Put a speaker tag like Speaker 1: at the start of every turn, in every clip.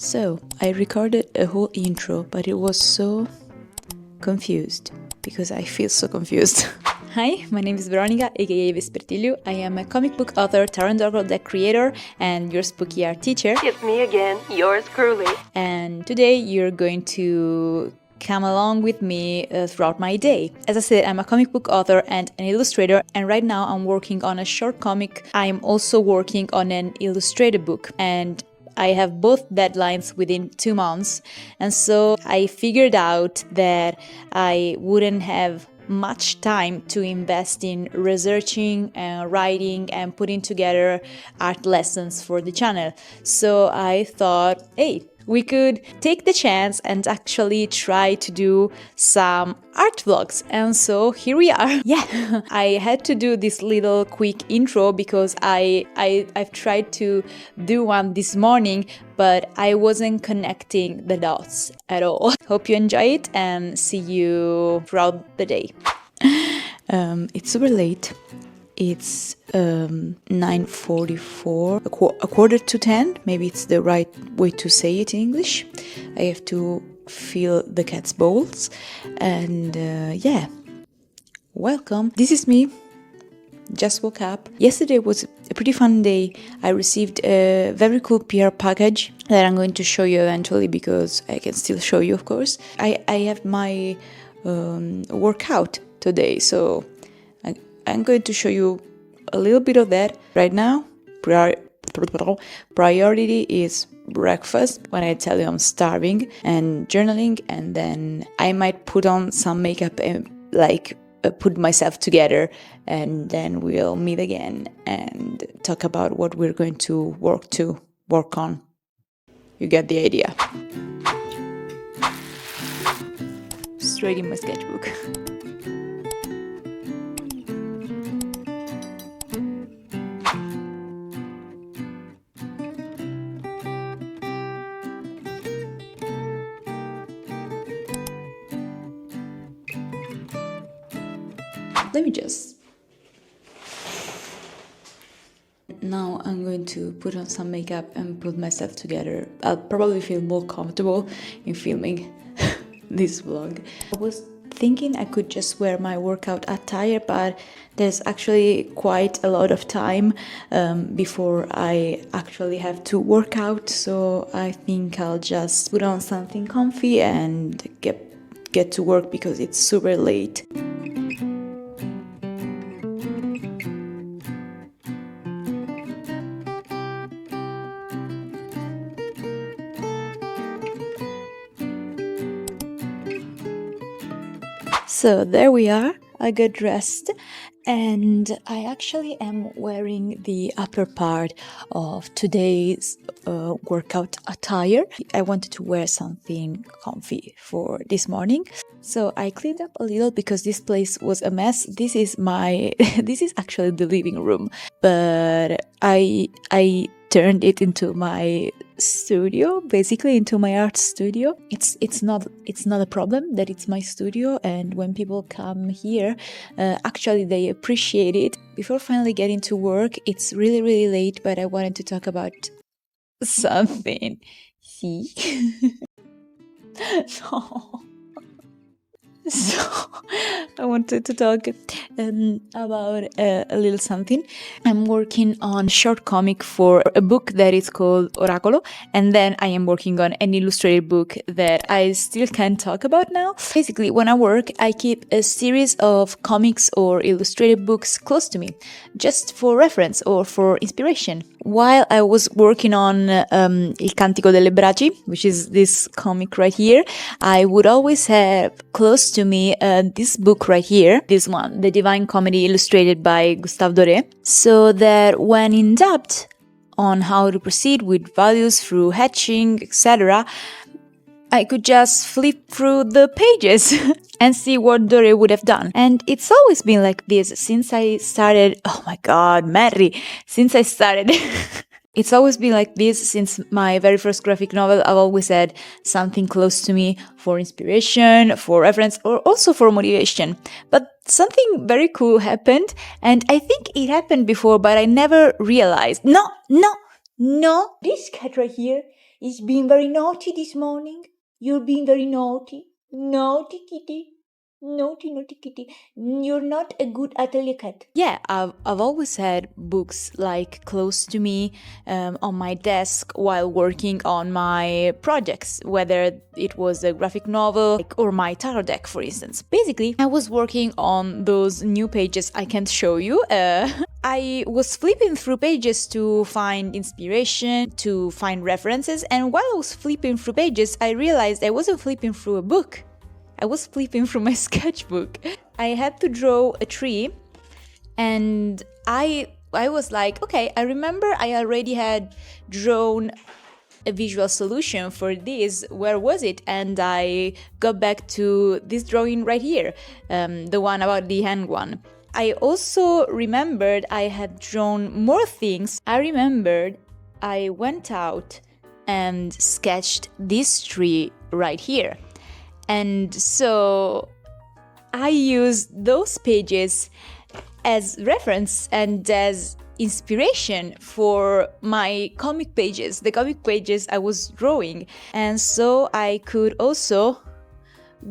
Speaker 1: So, I recorded a whole intro, but it was so confused, because I feel so confused. Hi, my name is Veronica, aka Vespertiliu. I am a comic book author, Tarot deck creator, and your spooky art teacher.
Speaker 2: It's me again, yours truly.
Speaker 1: And today you're going to come along with me throughout my day. As I said, I'm a comic book author and an illustrator, and right now I'm working on a short comic. I'm also working on an illustrated book, and I have both deadlines within 2 months, and so I figured out that I wouldn't have much time to invest in researching and writing and putting together art lessons for the channel. So I thought, hey, we could take the chance and actually try to do some art vlogs. And so here we are. Yeah, I had to do this little quick intro because I've tried to do one this morning, but I wasn't connecting the dots at all. Hope you enjoy it and see you throughout the day. It's super late. It's 9:44, a quarter to 10, maybe it's the right way to say it in English. I have to fill the cat's bowls, and yeah, welcome. This is me, just woke up. Yesterday was a pretty fun day. I received a very cool PR package that I'm going to show you eventually, because I can still show you, of course. I have my workout today, so I'm going to show you a little bit of that right now. Priority is breakfast, when I tell you I'm starving, and journaling, and then I might put on some makeup and put myself together, and then we'll meet again and talk about what we're going to work on. You get the idea. Straight in my sketchbook. Let me just... Now I'm going to put on some makeup and put myself together. I'll probably feel more comfortable in filming this vlog. I was thinking I could just wear my workout attire, but there's actually quite a lot of time before I actually have to work out, so I think I'll just put on something comfy and get to work, because it's super late. So there we are, I got dressed, and I actually am wearing the upper part of today's workout attire. I wanted to wear something comfy for this morning, so I cleaned up a little because this place was a mess. This is actually the living room, but I turned it into my studio, basically into my art studio. It's not a problem that it's my studio, and when people come here, actually they appreciate it. Before finally getting to work, it's really late, but I wanted to talk about something. See? No. So I wanted to talk about a little something. I'm working on a short comic for a book that is called Oracolo, and then I am working on an illustrated book that I still can't talk about now. Basically, when I work, I keep a series of comics or illustrated books close to me, just for reference or for inspiration. While I was working on Il Cantico delle Braci, which is this comic right here, I would always have close to me this book right here, this one, The Divine Comedy, illustrated by Gustave Doré, so that when in doubt on how to proceed with values through hatching, etc., I could just flip through the pages and see what Doré would have done. And it's always been like this since I started. Oh my god, Mary! Since I started. It's always been like this since my very first graphic novel. I've always had something close to me for inspiration, for reference, or also for motivation. But something very cool happened, and I think it happened before, but I never realized. No! This cat right here is being very naughty this morning. You're being very naughty. Naughty kitty. Naughty, naughty kitty. You're not a good atelier cat. Yeah, I've always had books like close to me on my desk while working on my projects, whether it was a graphic novel or my tarot deck, for instance. Basically, I was working on those new pages I can't show you. I was flipping through pages to find inspiration, to find references, and while I was flipping through pages, I realized I wasn't flipping through a book. I was flipping through my sketchbook. I had to draw a tree, and I was like, okay, I remember I already had drawn a visual solution for this. Where was it? And I got back to this drawing right here, the one about the hand one. I also remembered I had drawn more things. I remembered I went out and sketched this tree right here. And so I used those pages as reference and as inspiration for my comic pages, the comic pages I was drawing. And so I could also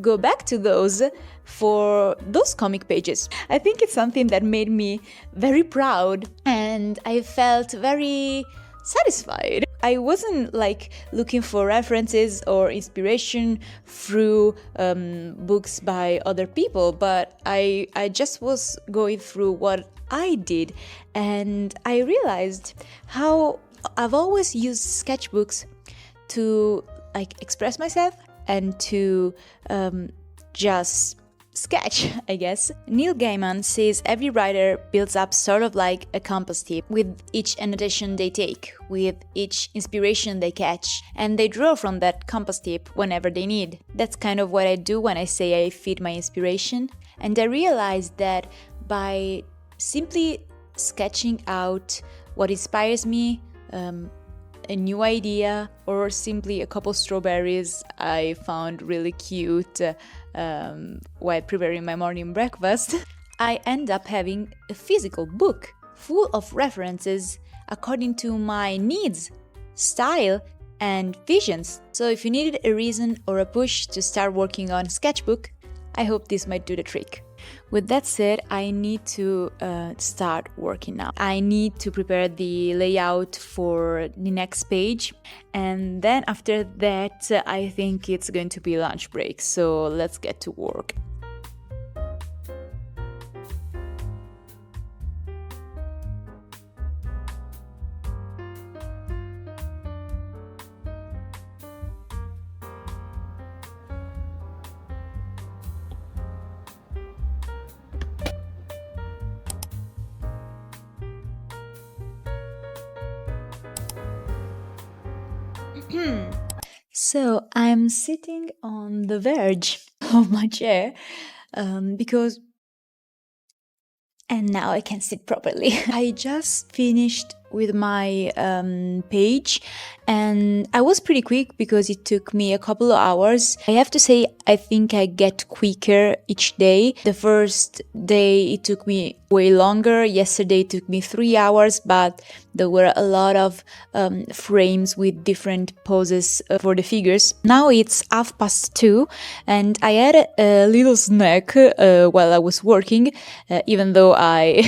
Speaker 1: go back to those for those comic pages. I think it's something that made me very proud, and I felt very satisfied. I wasn't like looking for references or inspiration through books by other people, but I just was going through what I did, and I realized how I've always used sketchbooks to like express myself and to just sketch, I guess. Neil Gaiman says every writer builds up sort of like a compass tip with each annotation they take, with each inspiration they catch, and they draw from that compass tip whenever they need. That's kind of what I do when I say I feed my inspiration, and I realized that by simply sketching out what inspires me, a new idea, or simply a couple strawberries I found really cute while preparing my morning breakfast, I end up having a physical book full of references according to my needs, style, and visions. So if you needed a reason or a push to start working on Sketchbook, I hope this might do the trick. With that said, I need to start working now. I need to prepare the layout for the next page, and then after that I think it's going to be lunch break, so let's get to work. So I'm sitting on the verge of my chair because... And now I can sit properly. I just finished with my page, and I was pretty quick because it took me a couple of hours. I have to say, I think I get quicker each day. The first day it took me way longer. Yesterday it took me 3 hours, but there were a lot of frames with different poses for the figures. Now it's 2:30, and I had a little snack while I was working, even though I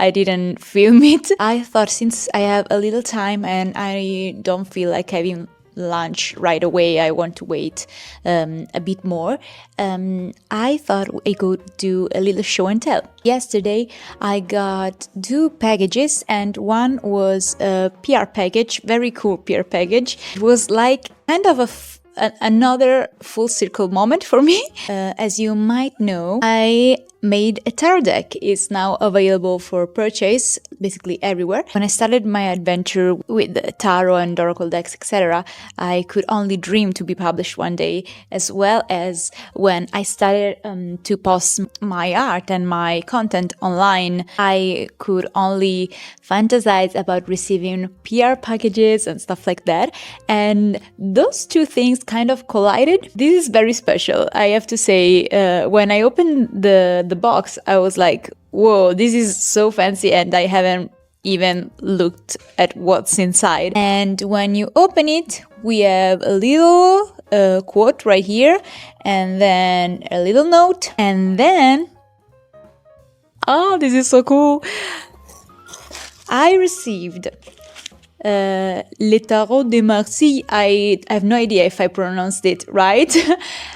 Speaker 1: didn't film it. I thought, since I have a little time and I don't feel like having lunch right away, I want to wait a bit more, I thought I could do a little show and tell. Yesterday I got 2 packages, and one was a PR package, very cool PR package. It was like kind of another full circle moment for me. As you might know, I made a tarot deck. It's now available for purchase basically everywhere. When I started my adventure with tarot and oracle decks, etc., I could only dream to be published one day, as well as when I started to post my art and my content online, I could only fantasize about receiving PR packages and stuff like that. And those two things kind of collided. This is very special, I have to say. When I opened the box, I was like, whoa, this is so fancy, and I haven't even looked at what's inside. And when you open it, we have a little quote right here, and then a little note, and then, oh, this is so cool. I received Le Tarot de Marseille. I have no idea if I pronounced it right,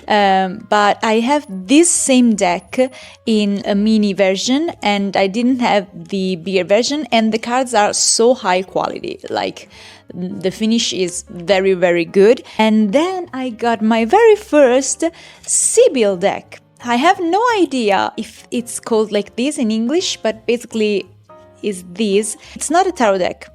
Speaker 1: but I have this same deck in a mini version, and I didn't have the bigger version, and the cards are so high quality, like the finish is very, very good. And then I got my very first Sibyl deck. I have no idea if it's called like this in English, but basically is this. It's not a tarot deck,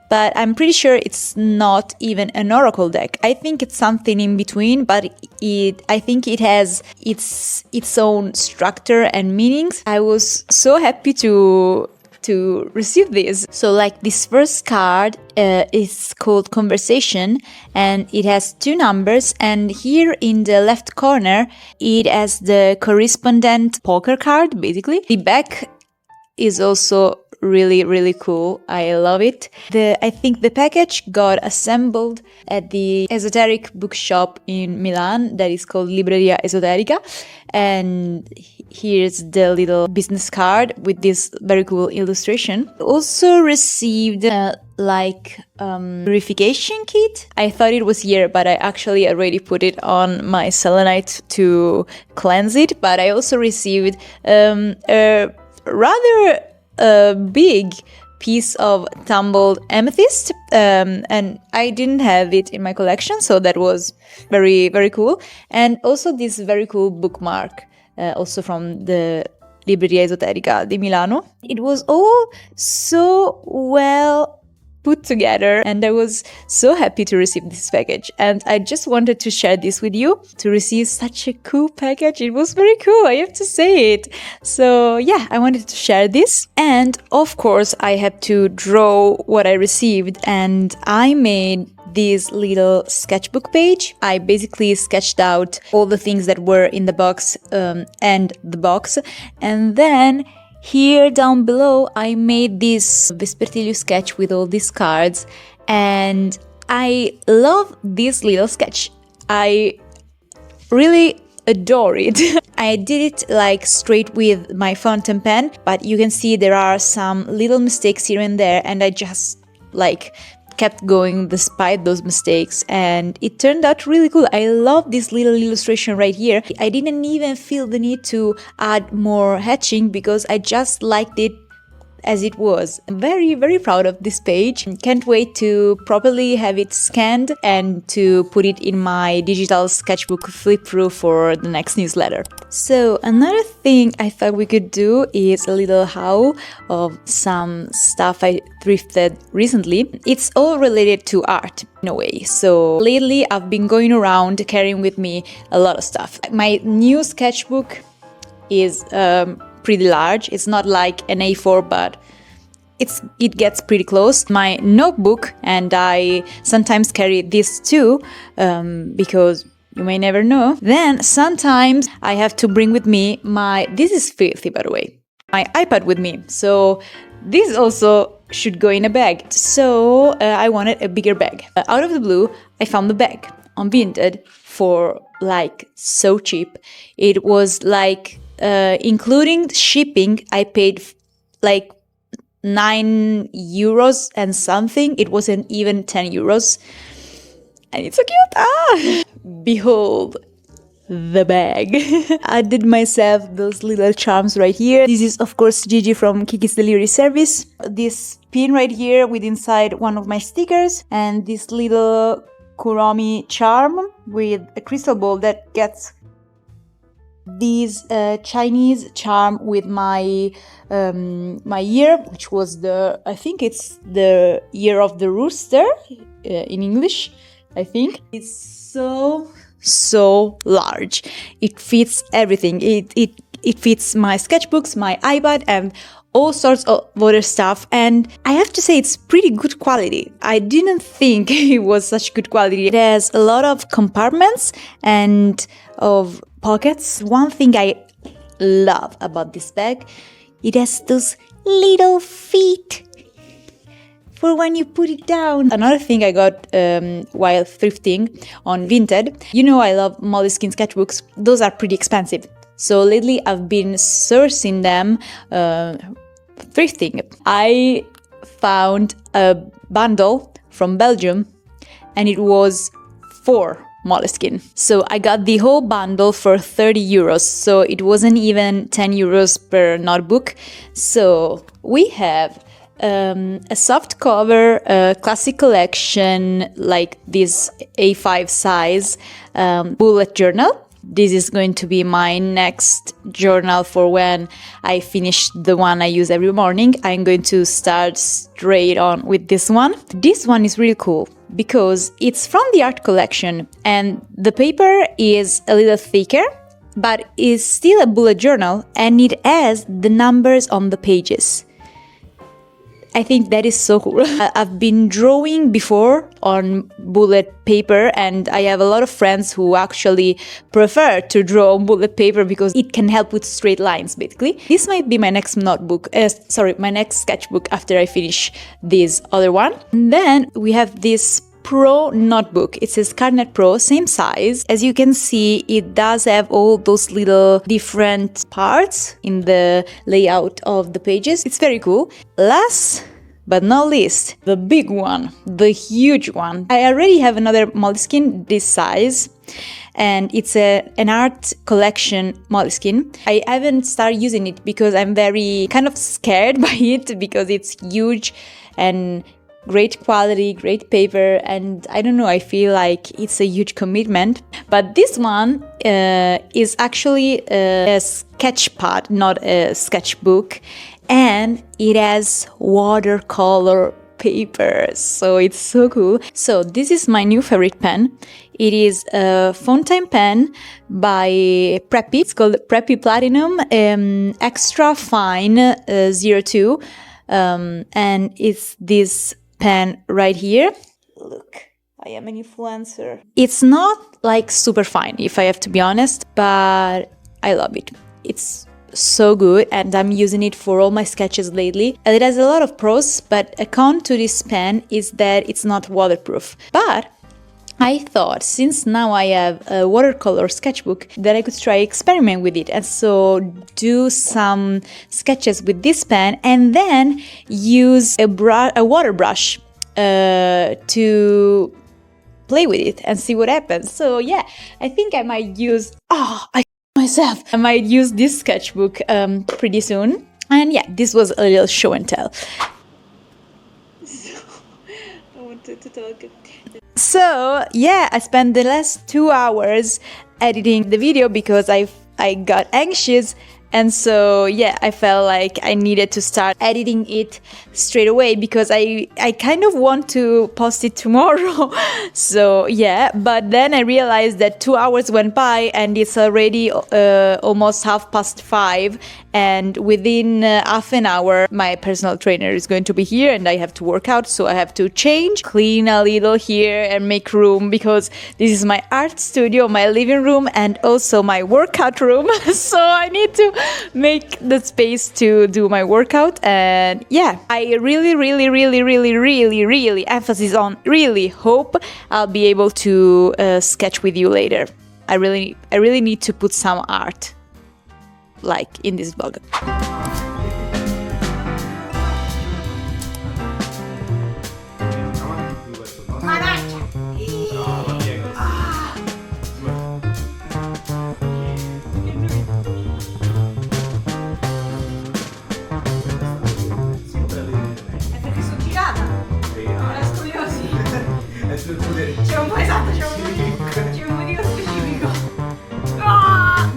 Speaker 1: but I'm pretty sure it's not even an oracle deck. I think it's something in between, but I think it has its own structure and meanings. I was so happy to receive this. So like this first card is called Conversation, and it has 2 numbers, and here in the left corner it has the correspondent poker card, basically. The back is also really, really cool. I love it. I think the package got assembled at the esoteric bookshop in Milan that is called Libreria Esoterica, and here's the little business card with this very cool illustration. Also received purification kit. I thought it was here, but I actually already put it on my selenite to cleanse it. But I also received a rather big piece of tumbled amethyst, and I didn't have it in my collection, so that was very, very cool. And also this very cool bookmark, also from the Libreria Esoterica di Milano. It was all so well put together, and I was so happy to receive this package, and I just wanted to share this with you. To receive such a cool package, it was very cool, I have to say it. So yeah, I wanted to share this, and of course I had to draw what I received, and I made this little sketchbook page. I basically sketched out all the things that were in the box and the box, and then here down below, I made this Vespertiliu sketch with all these cards, and I love this little sketch. I really adore it. I did it like straight with my fountain pen, but you can see there are some little mistakes here and there, and I just like kept going despite those mistakes, and it turned out really cool. I love this little illustration right here. I didn't even feel the need to add more hatching because I just liked it as it was. I'm very, very proud of this page. Can't wait to properly have it scanned and to put it in my digital sketchbook flip through for the next newsletter. So another thing I thought we could do is a little haul of some stuff I thrifted recently. It's all related to art in a way. So lately I've been going around carrying with me a lot of stuff. My new sketchbook is pretty large. It's not like an A4, but it gets pretty close. My notebook, and I sometimes carry this too, because you may never know. Then sometimes I have to bring with me this is filthy by the way, my iPad with me. So this also should go in a bag. So I wanted a bigger bag. Out of the blue, I found the bag on Vinted for like so cheap. It was like including shipping, I paid like €9 and something. It wasn't even €10. And it's so cute. Behold the bag. I did myself those little charms right here. This is of course Gigi from Kiki's Delivery Service. This pin right here with inside one of my stickers, and this little Kuromi charm with a crystal ball that gets this Chinese charm with my year, which was I think it's the year of the rooster in English, I think. It's so large. It fits everything. It fits my sketchbooks, my iPad, and all sorts of other stuff. And I have to say it's pretty good quality. I didn't think it was such good quality. It has a lot of compartments and of pockets. One thing I love about this bag, it has those little feet. for when you put it down. Another thing I got while thrifting on Vinted, you know I love Moleskine sketchbooks. Those are pretty expensive. So lately I've been sourcing them thrifting. I found a bundle from Belgium and it was 4 Moleskine. So I got the whole bundle for 30 euros. So it wasn't even 10 euros per notebook. So we have a soft cover, classic collection, like this A5 size bullet journal. This is going to be my next journal for when I finish the one I use every morning. I'm going to start straight on with this one. This one is really cool because it's from the art collection and the paper is a little thicker, but it's still a bullet journal and it has the numbers on the pages. I think that is so cool. I've been drawing before on bullet paper and I have a lot of friends who actually prefer to draw on bullet paper because it can help with straight lines, basically. This might be my next my next sketchbook after I finish this other one. And then we have this Pro notebook. It says Carnet Pro, same size. As you can see, it does have all those little different parts in the layout of the pages. It's very cool. Last but not least, the big one, the huge one. I already have another Moleskine this size and it's an art collection Moleskine. I haven't started using it because I'm very kind of scared by it because it's huge and great quality, great paper, and I don't know, I feel like it's a huge commitment. But this one is actually a sketchpad, not a sketchbook, and it has watercolor paper, so it's so cool. So this is my new favorite pen. It is a fountain pen by Preppy. It's called Preppy Platinum Extra Fine 02, and it's this pen right here. Look, I am an influencer. It's not like super fine, if I have to be honest, but I love it. It's so good and I'm using it for all my sketches lately. And it has a lot of pros, but a con to this pen is that it's not waterproof. But I thought, since now I have a watercolor sketchbook, that I could try experiment with it and so do some sketches with this pen and then use a water brush to play with it and see what happens. So yeah, I think I might use I might use this sketchbook pretty soon. And yeah, this was a little show and tell. I wanted to talk. So yeah, I spent the last 2 hours editing the video because I got anxious, and so yeah, I felt like I needed to start editing it straight away because I kind of want to post it tomorrow. So yeah, but then I realized that 2 hours went by and it's already almost 5:30, and within half an hour my personal trainer is going to be here and I have to work out, so I have to change, clean a little here and make room because this is my art studio, my living room, and also my workout room. So I need to make the space to do my workout. And yeah, I really emphasis on really hope I'll be able to sketch with you later. I really need to put some art like in this vlog.
Speaker 3: C'è un po' esatto, c'è un motivo specifico. Ah!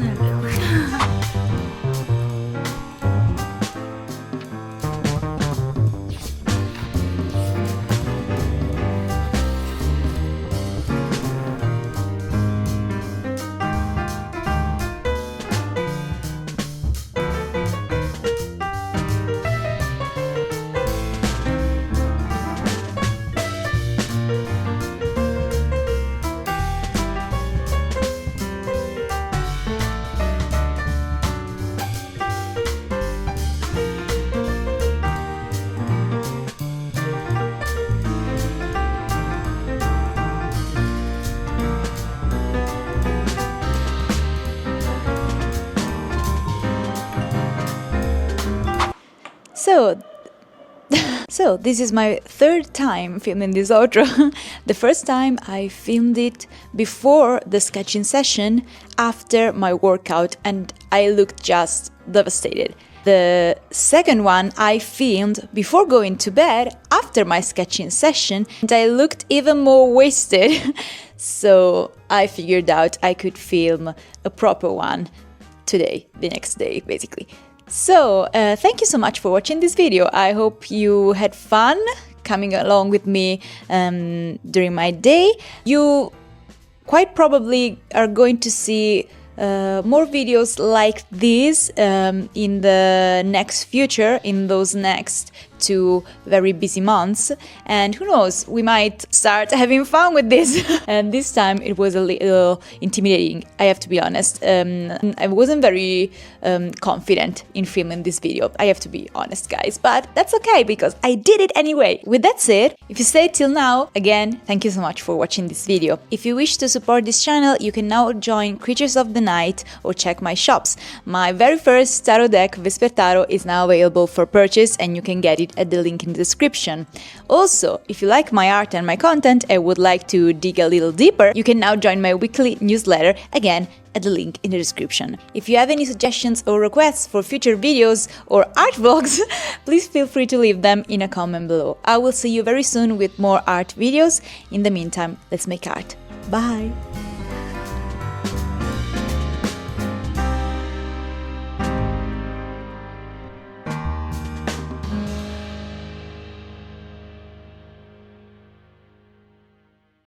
Speaker 1: So this is my third time filming this outro. The first time I filmed it before the sketching session, after my workout, and I looked just devastated. The second one I filmed before going to bed, after my sketching session, and I looked even more wasted. So I figured out I could film a proper one today, the next day, basically. So, thank you so much for watching this video. I hope you had fun coming along with me during my day. You quite probably are going to see more videos like this in the next future, in those next 2 very busy months, and who knows, we might start having fun with this. And this time it was a little intimidating, I have to be honest. I wasn't very confident in filming this video, I have to be honest, guys, but that's okay because I did it anyway. With that said, if you stayed till now, again, thank you so much for watching this video. If you wish to support this channel, you can now join Creatures of the Night or check my shops. My very first tarot deck, Vespertiliu, is now available for purchase, and you can get it at the link in the description. Also, if you like my art and my content and would like to dig a little deeper, you can now join my weekly newsletter, again at the link in the description. If you have any suggestions or requests for future videos or art vlogs, please feel free to leave them in a comment below. I will see you very soon with more art videos. In the meantime, let's make art. Bye!